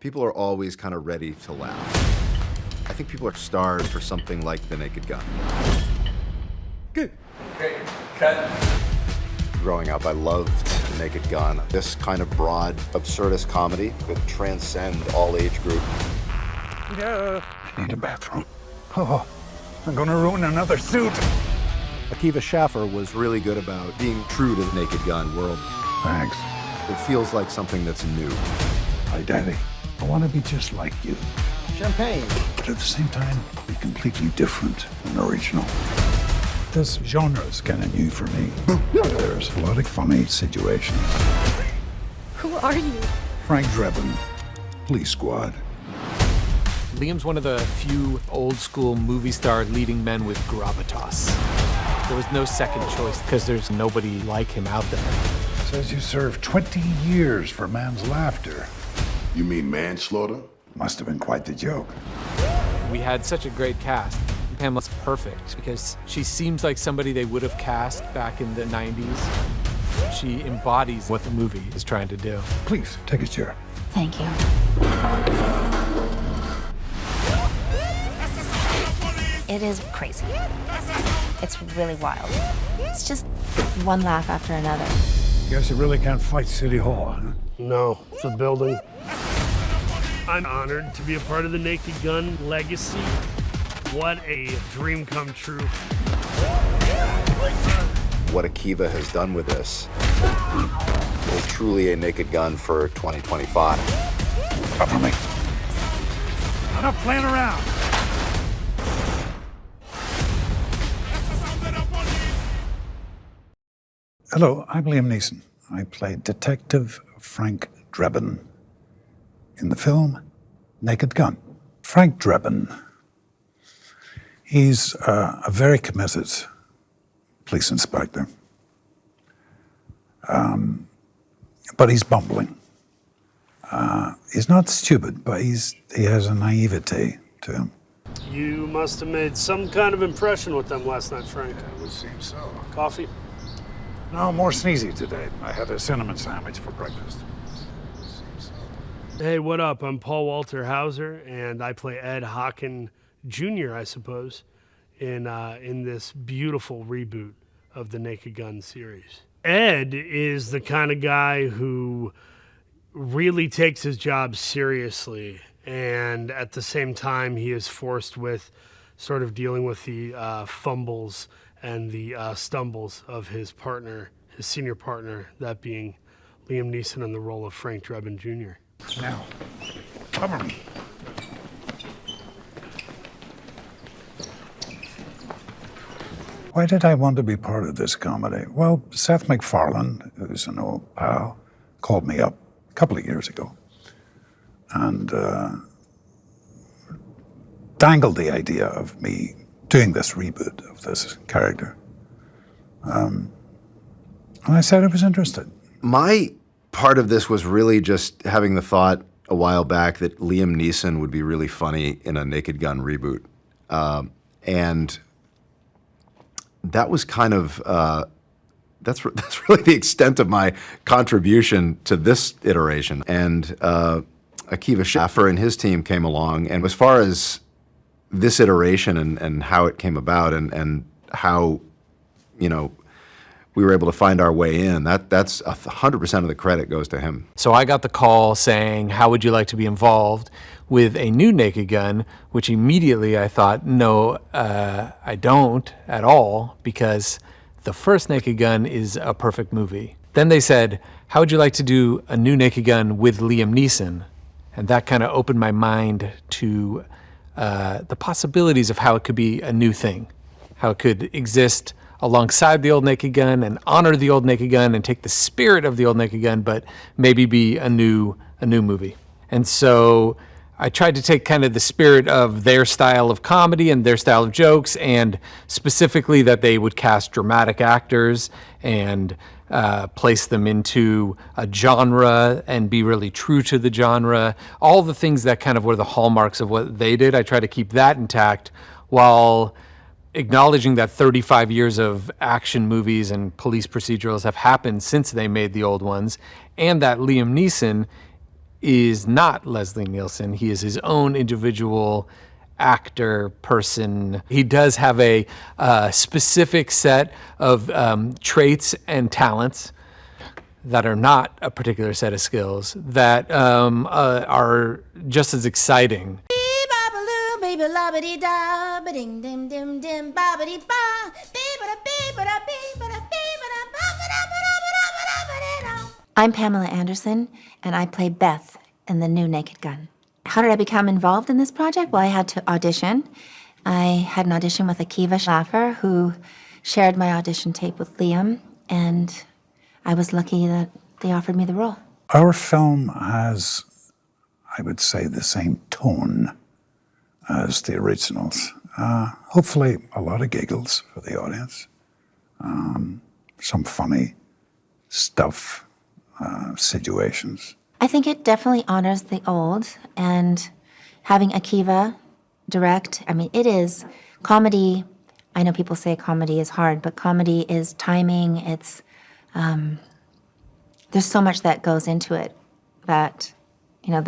People are always kind of ready to laugh. I think people are starved for something like The Naked Gun. Good. Great. Cut. Growing up, I loved The Naked Gun. This kind of broad, absurdist comedy could transcend all age groups. Yeah. I need a bathroom. Oh, I'm gonna ruin another suit. Akiva Schaffer was really good about being true to the Naked Gun world. Thanks. It feels like something that's new. Hi, Daddy. I want to be just like you. Champagne. But at the same time, be completely different and original. This genre is kind of new for me. There's a lot of funny situations. Who are you? Frank Drebin, Police Squad. Liam's one of the few old-school movie star leading men with gravitas. There was no second choice because there's nobody like him out there. Says you served 20 years for man's laughter. You mean manslaughter? Must have been quite the joke. We had such a great cast. Pamela's perfect because she seems like somebody they would have cast back in the 90s. She embodies what the movie is trying to do. Please, take a chair. Thank you. It is crazy. It's really wild. It's just one laugh after another. Guess you really can't fight City Hall, huh? No, it's a building. I'm honored to be a part of the Naked Gun legacy. What a dream come true. What Akiva has done with this is truly a Naked Gun for 2025. Cover me. Enough playing around. Hello, I'm Liam Neeson. I played Detective Frank Drebin in the film Naked Gun. Frank Drebin, he's a very committed police inspector, but he's bumbling. He's not stupid, but he has a naivete to him. You must have made some kind of impression with them last night, Frank. It would seem so. Coffee? No, more sneezy today. I had a cinnamon sandwich for breakfast. Hey, what up? I'm Paul Walter Hauser, and I play Ed Hawken Jr., I suppose, in this beautiful reboot of the Naked Gun series. Ed is the kind of guy who really takes his job seriously, and at the same time, he is forced with sort of dealing with the fumbles and the stumbles of his partner, his senior partner, that being Liam Neeson in the role of Frank Drebin Jr. Now, cover me. Why did I want to be part of this comedy? Well, Seth McFarlane, who's an old pal, called me up a couple of years ago and dangled the idea of me doing this reboot of this character. And I said I was interested. My part of this was really just having the thought a while back that Liam Neeson would be really funny in a Naked Gun reboot. And that was kind of, that's really the extent of my contribution to this iteration. And Akiva Schaffer and his team came along, and as far as this iteration and how it came about and how, you know, we were able to find our way in, that's 100% of the credit goes to him. So I got the call saying, how would you like to be involved with a new Naked Gun, which immediately I thought, no, I don't at all, because the first Naked Gun is a perfect movie. Then they said, how would you like to do a new Naked Gun with Liam Neeson? And that kind of opened my mind to the possibilities of how it could be a new thing, how it could exist alongside the old Naked Gun and honor the old Naked Gun and take the spirit of the old Naked Gun, but maybe be a new movie. And so I tried to take kind of the spirit of their style of comedy and their style of jokes, and specifically that they would cast dramatic actors and place them into a genre and be really true to the genre. All the things that kind of were the hallmarks of what they did, I try to keep that intact while acknowledging that 35 years of action movies and police procedurals have happened since they made the old ones, and that Liam Neeson is not Leslie Nielsen. He is his own individual actor person. He does have a specific set of traits and talents that are not a particular set of skills that are just as exciting. I'm Pamela Anderson, and I play Beth in the new Naked Gun. How did I become involved in this project? Well, I had to audition. I had an audition with Akiva Schaffer, who shared my audition tape with Liam, and I was lucky that they offered me the role. Our film has, I would say, the same tone as the originals. Hopefully, a lot of giggles for the audience. Some funny stuff, situations. I think it definitely honors the old, and having Akiva direct, I mean, it is comedy. I know people say comedy is hard, but comedy is timing. It's, there's so much that goes into it that, you know,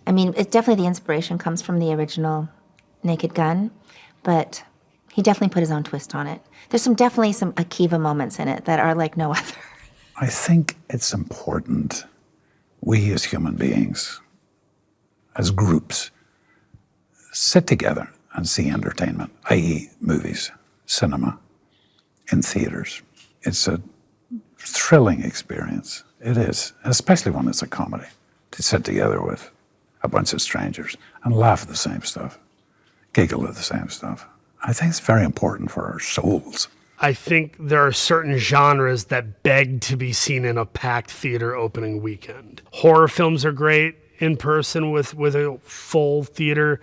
I mean, it's definitely the inspiration comes from the original Naked Gun, but he definitely put his own twist on it. There's definitely some Akiva moments in it that are like no other. I think it's important we as human beings, as groups, sit together and see entertainment, i.e. movies, cinema, in theaters. It's a thrilling experience. It is, especially when it's a comedy, to sit together with a bunch of strangers and laugh at the same stuff, giggle at the same stuff. I think it's very important for our souls. I think there are certain genres that beg to be seen in a packed theater opening weekend. Horror films are great in person with a full theater,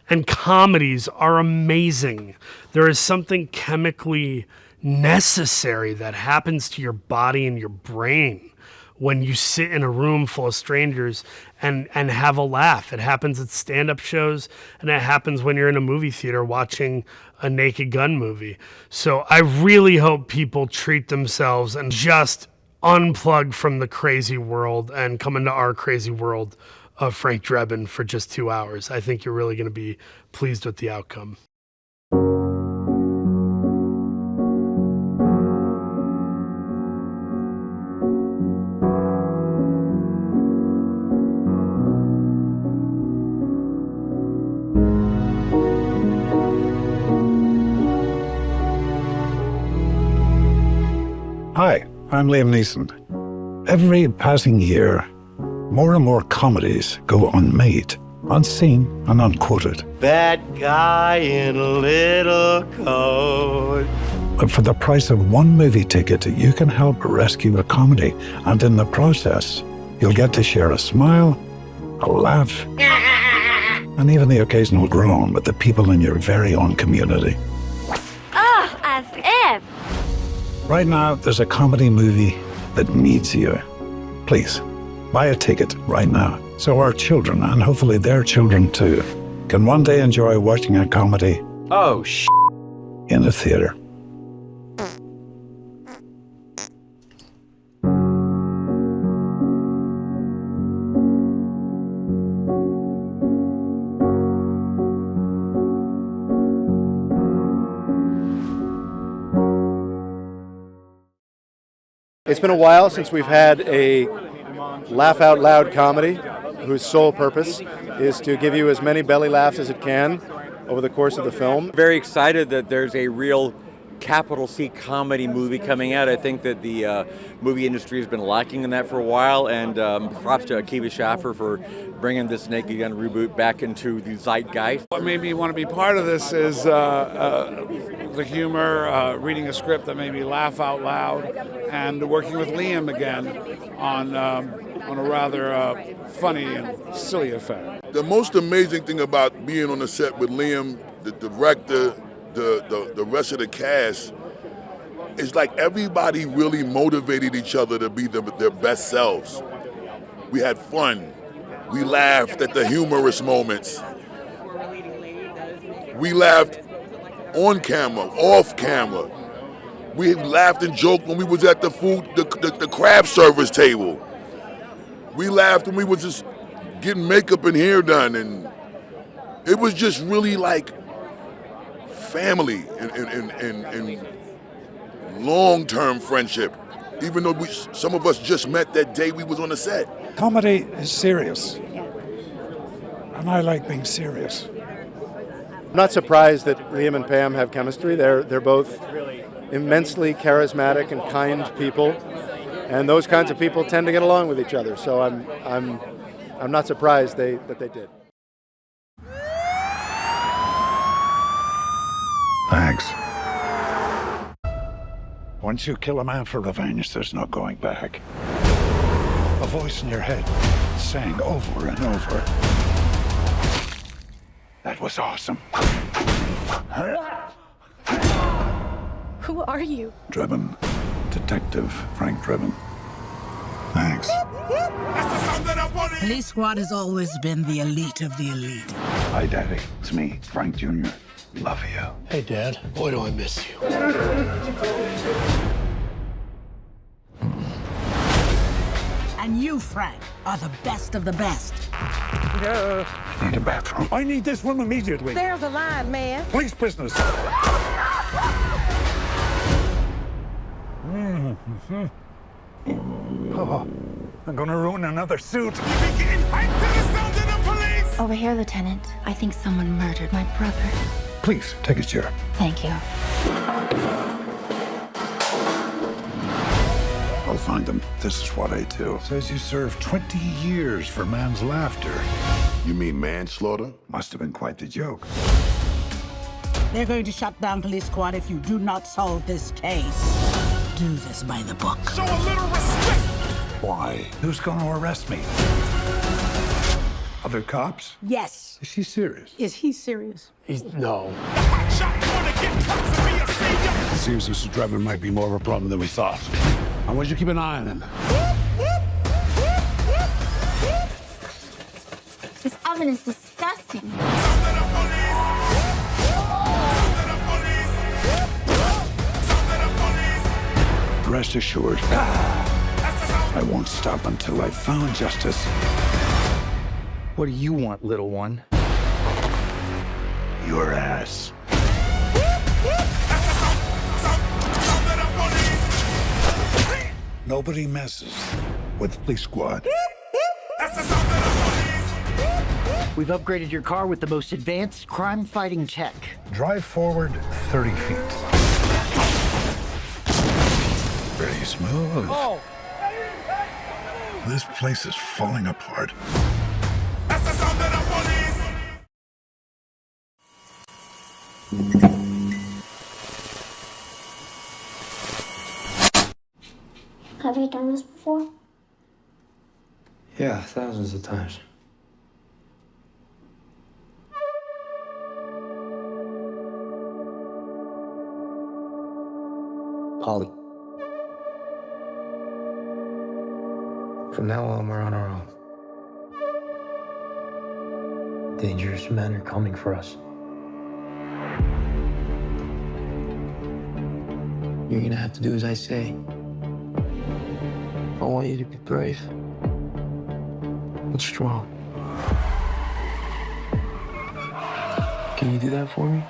and comedies are amazing. There is something chemically necessary that happens to your body and your brain when you sit in a room full of strangers and have a laugh. It happens at stand-up shows, and it happens when you're in a movie theater watching a Naked Gun movie. So I really hope people treat themselves and just unplug from the crazy world and come into our crazy world of Frank Drebin for just 2 hours. I think you're really going to be pleased with the outcome. Hi, I'm Liam Neeson. Every passing year, more and more comedies go unmade, unseen, and unquoted. That guy in a little coat. But for the price of one movie ticket, you can help rescue a comedy, and in the process, you'll get to share a smile, a laugh, and even the occasional groan with the people in your very own community. Oh, as if. Right now, there's a comedy movie that needs you. Please, buy a ticket right now, so our children, and hopefully their children too, can one day enjoy watching a comedy in a theater. It's been a while since we've had a laugh-out-loud comedy whose sole purpose is to give you as many belly laughs as it can over the course of the film. Very excited that there's a real capital C comedy movie coming out. I think that the movie industry has been lacking in that for a while, and props to Akiva Schaffer for bringing this Naked Gun reboot back into the zeitgeist. What made me want to be part of this is the humor, reading a script that made me laugh out loud, and working with Liam again on a rather funny and silly affair. The most amazing thing about being on the set with Liam, the director, the rest of the cast, is like everybody really motivated each other to be their best selves. We had fun. We laughed at the humorous moments. We laughed on camera, off camera. We laughed and joked when we was at the craft service table. We laughed when we was just getting makeup and hair done, and it was just really like family and long-term friendship. Even though some of us just met that day we was on the set. Comedy is serious. And I like being serious. I'm not surprised that Liam and Pam have chemistry. They're both immensely charismatic and kind people, and those kinds of people tend to get along with each other. So I'm not surprised that they did. Thanks. Once you kill a man for revenge, there's no going back. A voice in your head saying over and over, "That was awesome." Who are you? Drebin. Detective Frank Drebin. Thanks. Police Squad has always been the elite of the elite. Hi, Daddy. It's me, Frank Jr. Love you. Hey, Dad. Boy, do I miss you. And you, Frank, are the best of the best. I need a bathroom. I need this one immediately. There's a line, man. Police business. Oh, I'm gonna ruin another suit. Over here, Lieutenant. I think someone murdered my brother. Please, take a chair. Thank you. I'll find them. This is what I do. Says you served 20 years for man's laughter. You mean manslaughter? Must have been quite the joke. They're going to shut down Police Squad if you do not solve this case. Do this by the book. Show a little respect! Why? Who's gonna arrest me? Other cops? Yes. Is she serious? Is he serious? No. It seems Mr. Drebin might be more of a problem than we thought. I want you to keep an eye on him. This oven is disgusting. Rest assured, I won't stop until I've found justice. What do you want, little one? Your ass. Nobody messes with Police Squad. We've upgraded your car with the most advanced crime-fighting tech. Drive forward 30 feet. Pretty smooth. Oh! This place is falling apart. Have you done this before? Yeah, thousands of times. Polly. From now on, we're on our own. Dangerous men are coming for us. You're gonna have to do as I say. I want you to be brave and strong. Can you do that for me?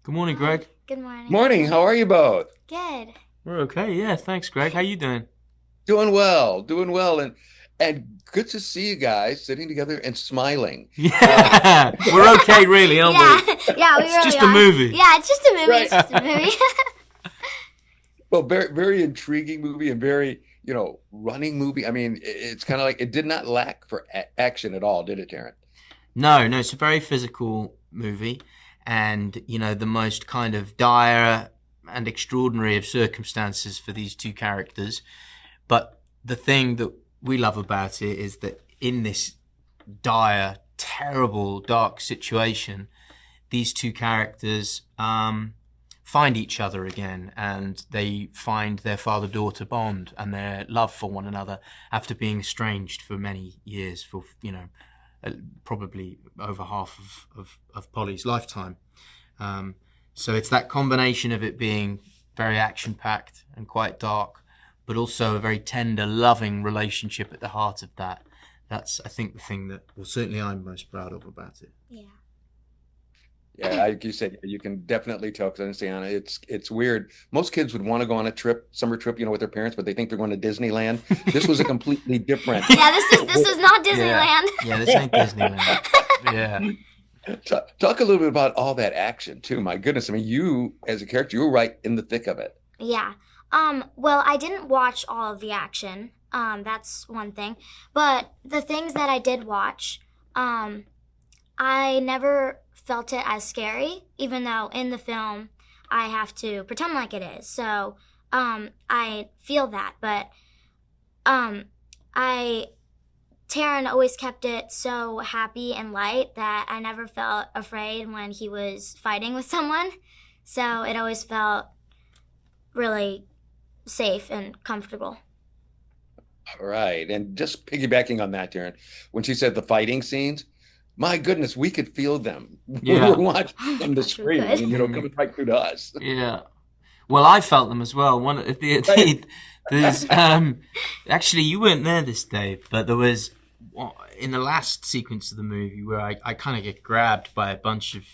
Good morning, Greg. Good morning. Morning. How are you both? Good. We're okay. Yeah, thanks, Greg. How you doing? Doing well, and good to see you guys sitting together and smiling. Yeah, we're okay, really, aren't we? Yeah, we It's really just are. a movie. Yeah, it's just a movie. Right. It's just a movie. Well, very, very intriguing movie and very, running movie. I mean, it's kind of like it did not lack for action at all, did it, Taron? No, it's a very physical movie, and the most kind of dire and extraordinary of circumstances for these two characters. But the thing that we love about it is that in this dire, terrible, dark situation, these two characters find each other again, and they find their father-daughter bond and their love for one another after being estranged for many years, for probably over half of Polly's lifetime. So it's that combination of it being very action-packed and quite dark, but also a very tender, loving relationship at the heart of that. That's, I think, the thing that, well, certainly I'm most proud of about it. Yeah. Yeah, like you said, you can definitely tell because I understand it's weird. Most kids would want to go on a trip, summer trip, with their parents, but they think they're going to Disneyland. This was a completely different. Yeah, this is not Disneyland. Yeah, this ain't Disneyland. Yeah. Talk a little bit about all that action too. My goodness, I mean, you as a character, you were right in the thick of it. Yeah. Well, I didn't watch all of the action. That's one thing. But the things that I did watch, I never felt it as scary, even though in the film I have to pretend like it is. So I feel that, but Taron always kept it so happy and light that I never felt afraid when he was fighting with someone. So it always felt really safe and comfortable. All right, and just piggybacking on that, Taron, when she said the fighting scenes, my goodness, we could feel them. Yeah. We were watching on the screen, and, coming right through to us. Yeah. Well, I felt them as well. There's actually, you weren't there this day, but there was in the last sequence of the movie where I kind of get grabbed by a bunch of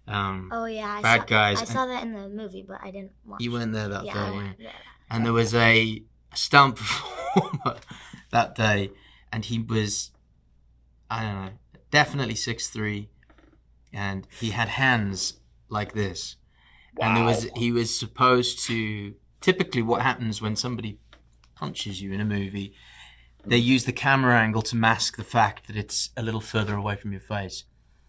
bad guys. I saw that in the movie, but I didn't watch it. You weren't there that day, I yeah. weren't there. And there was a stunt performer that day, and he was, I don't know, definitely 6'3", and he had hands like this. Wow. And he was supposed to, typically what happens when somebody punches you in a movie, they use the camera angle to mask the fact that it's a little further away from your face.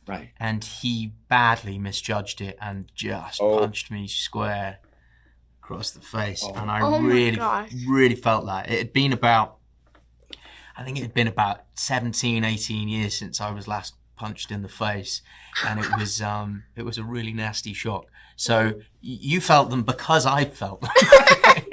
Right. And he badly misjudged it and just punched me square across the face. And I really felt that. It had been about, I think it had been about 17, 18 years since I was last punched in the face. And it was a really nasty shock. So you felt them because I felt them.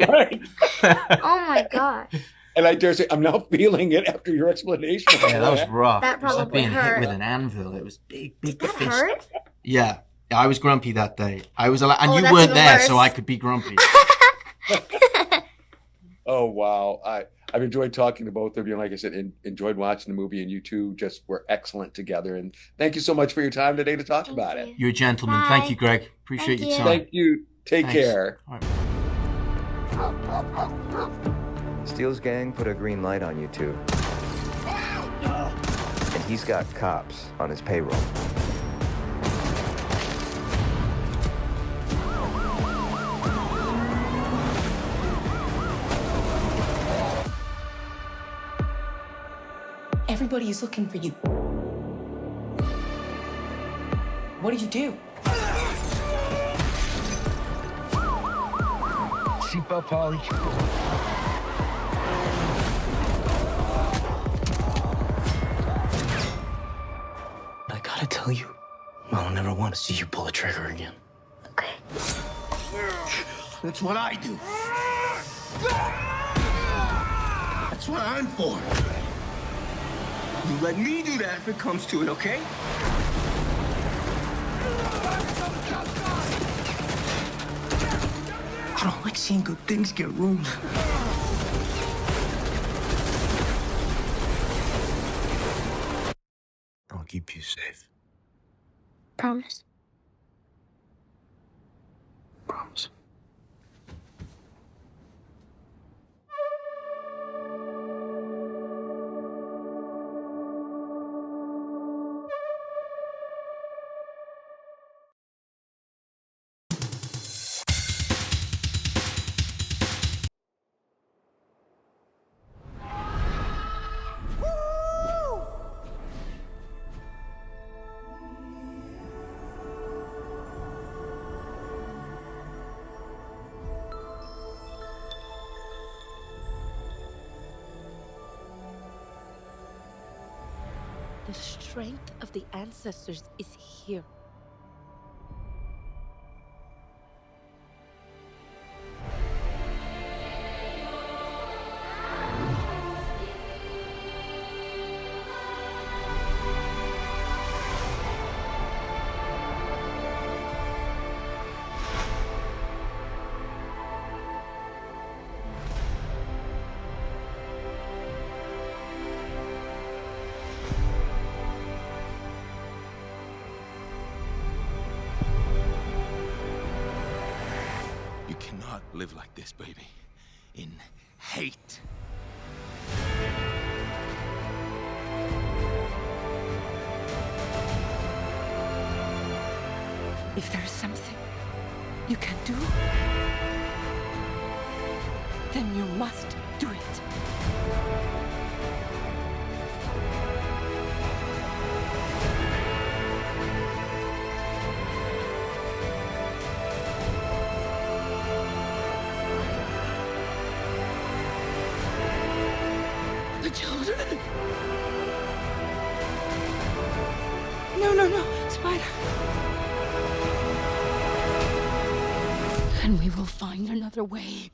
Oh my gosh. And I dare say, I'm now feeling it after your explanation. Yeah, that was rough. That probably it was like being hurt. hit with an anvil. It was big Did that fist. hurt? Yeah, I was grumpy that day. I was, and you that's weren't even there, worse. so I could be grumpy. Oh, wow. I've enjoyed talking to both of you. And like I said, enjoyed watching the movie, and you two just were excellent together. And thank you so much for your time today to talk about it. You're a gentleman. Bye. Thank you, Greg. Appreciate Thank your you. time. Thank you. Take Thanks. care. All right. Steele's gang put a green light on you two. And he's got cops on his payroll. Everybody is looking for you. What did you do? Seatbelt, Polly. I gotta tell you, I'll never want to see you pull a trigger again. Okay. That's what I do. That's what I'm for. You let me do that if it comes to it, okay? I don't like seeing good things get ruined. I'll keep you safe. Promise. Promise. The strength of the ancestors is here. cannot live like this, baby. In hate. If there is something you can do, then you must do it. The children. No, Spider. And we will find another way.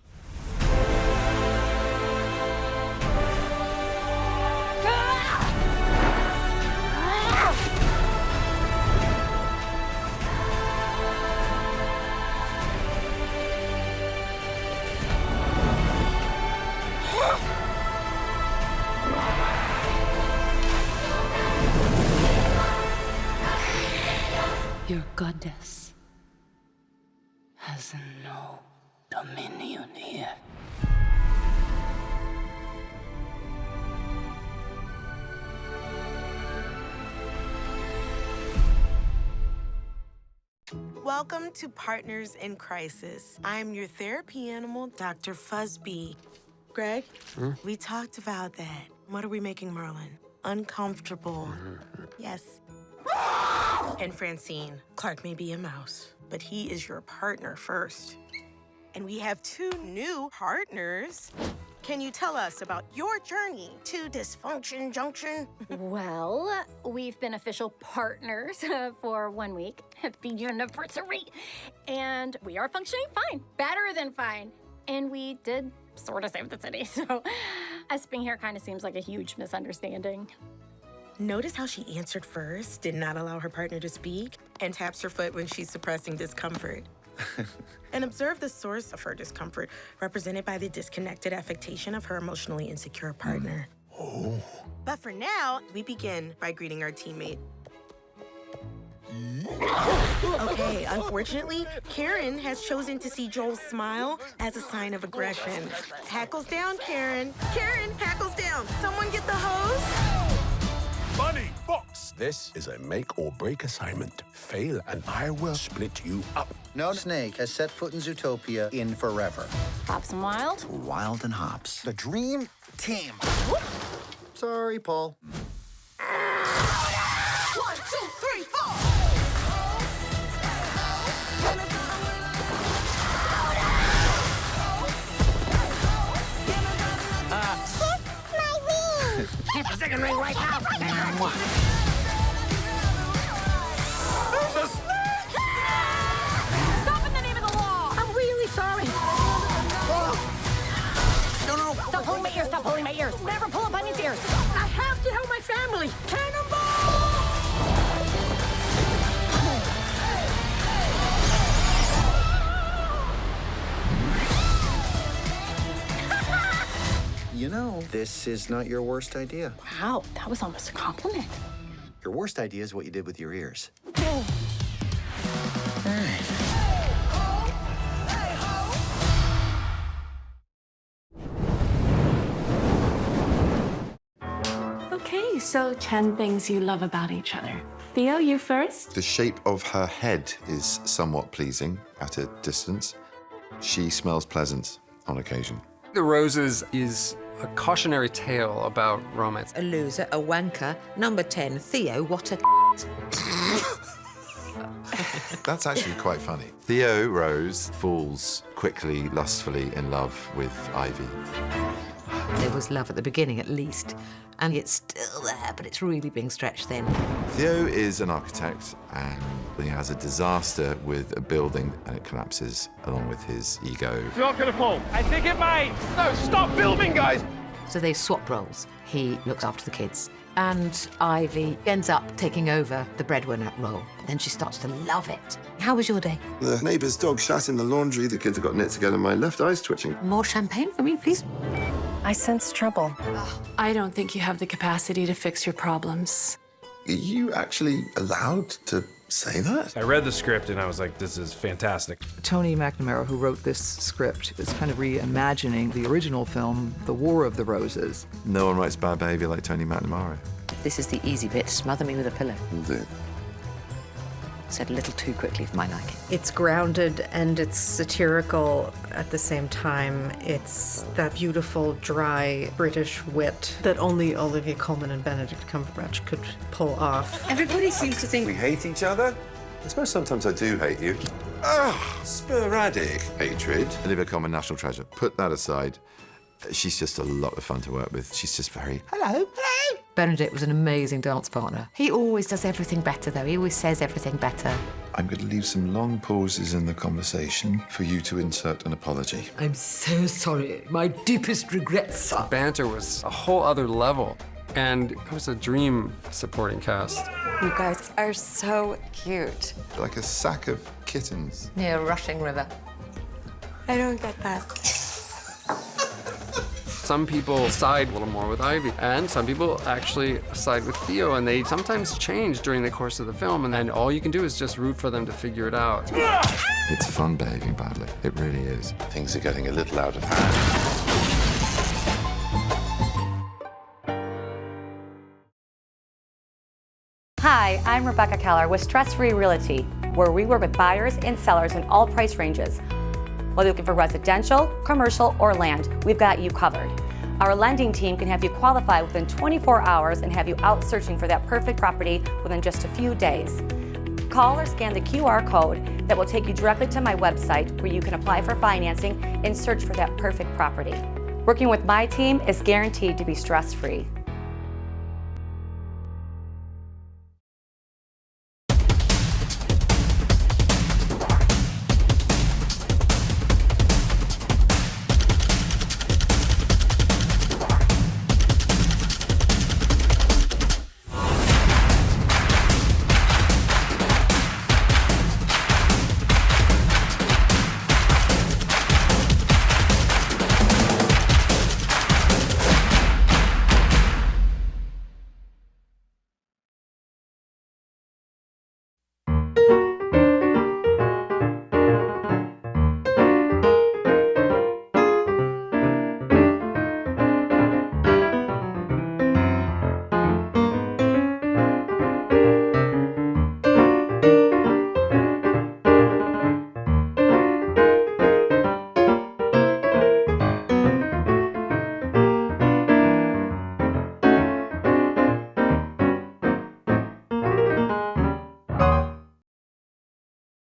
Your goddess has no dominion here. Welcome to Partners in Crisis. I'm your therapy animal, Dr. Fuzzbee. Greg, we talked about that. What are we making Merlin? Uncomfortable. Yes. And Francine, Clark may be a mouse, but he is your partner first. And we have 2 new partners. Can you tell us about your journey to Dysfunction Junction? Well, we've been official partners for 1 week. Happy anniversary. And we are functioning fine, better than fine. And we did sort of save the city, so us being here kind of seems like a huge misunderstanding. Notice how she answered first, did not allow her partner to speak, and taps her foot when she's suppressing discomfort. And observe the source of her discomfort, represented by the disconnected affectation of her emotionally insecure partner. Oh. But for now, we begin by greeting our teammate. Okay, unfortunately, Karen has chosen to see Joel's smile as a sign of aggression. Hackles down, Karen. Karen, hackles down. Someone get the hose. Bunny, Fox, this is a make or break assignment. Fail and I will split you up. No snake has set foot in Zootopia in forever. Hops and Wild? Wild and Hops. The dream team. Sorry, Paul. 1, 2, 3, 4. Get the second ring right now. Stop in the name of the law! I'm really sorry. No. Stop pulling my ears, stop pulling my ears. Never pull a bunny's ears. I have to help my family. Cannonball! You know, this is not your worst idea. Wow, that was almost a compliment. Your worst idea is what you did with your ears. Okay, so 10 things you love about each other. Theo, you first? The shape of her head is somewhat pleasing at a distance. She smells pleasant on occasion. The Roses is a cautionary tale about romance. A loser, a wanker. Number 10, Theo, what a That's actually quite funny. Theo Rose falls quickly, lustfully in love with Ivy. There was love at the beginning, at least. And it's still there, but it's really being stretched thin. Theo is an architect and he has a disaster with a building and it collapses along with his ego. It's not gonna fall. I think it might. No, stop filming, guys. So they swap roles. He looks after the kids. And Ivy ends up taking over the breadwinner role. Then she starts to love it. How was your day? The neighbour's dog shat in the laundry. The kids have got knit together. My left eye's twitching. More champagne for me, please? I sense trouble. I don't think you have the capacity to fix your problems. Are you actually allowed to say that? I read the script and I was like, this is fantastic. Tony McNamara, who wrote this script, is kind of reimagining the original film, The War of the Roses. No one writes bad behavior like Tony McNamara. This is the easy bit. Smother me with a pillow. Will do. Said a little too quickly for my liking. It's grounded and it's satirical at the same time. It's that beautiful, dry British wit that only Olivia Colman and Benedict Cumberbatch could pull off. Everybody seems to think we hate each other. I suppose sometimes I do hate you. Sporadic hatred. Olivia Colman, national treasure. Put that aside. She's just a lot of fun to work with. She's just very, hello. Benedict was an amazing dance partner. He always does everything better, though. He always says everything better. I'm going to leave some long pauses in the conversation for you to insert an apology. I'm so sorry. My deepest regrets. Banter was a whole other level, and it was a dream supporting cast. You guys are so cute. Like a sack of kittens. Near Rushing River. I don't get that. Some people side a little more with Ivy, and some people actually side with Theo, and they sometimes change during the course of the film, and then all you can do is just root for them to figure it out. It's fun behaving badly. It really is. Things are getting a little out of hand. Hi, I'm Rebecca Keller with Stress Free Realty, where we work with buyers and sellers in all price ranges. Whether you're looking for residential, commercial, or land, we've got you covered. Our lending team can have you qualify within 24 hours and have you out searching for that perfect property within just a few days. Call or scan the QR code that will take you directly to my website where you can apply for financing and search for that perfect property. Working with my team is guaranteed to be stress-free.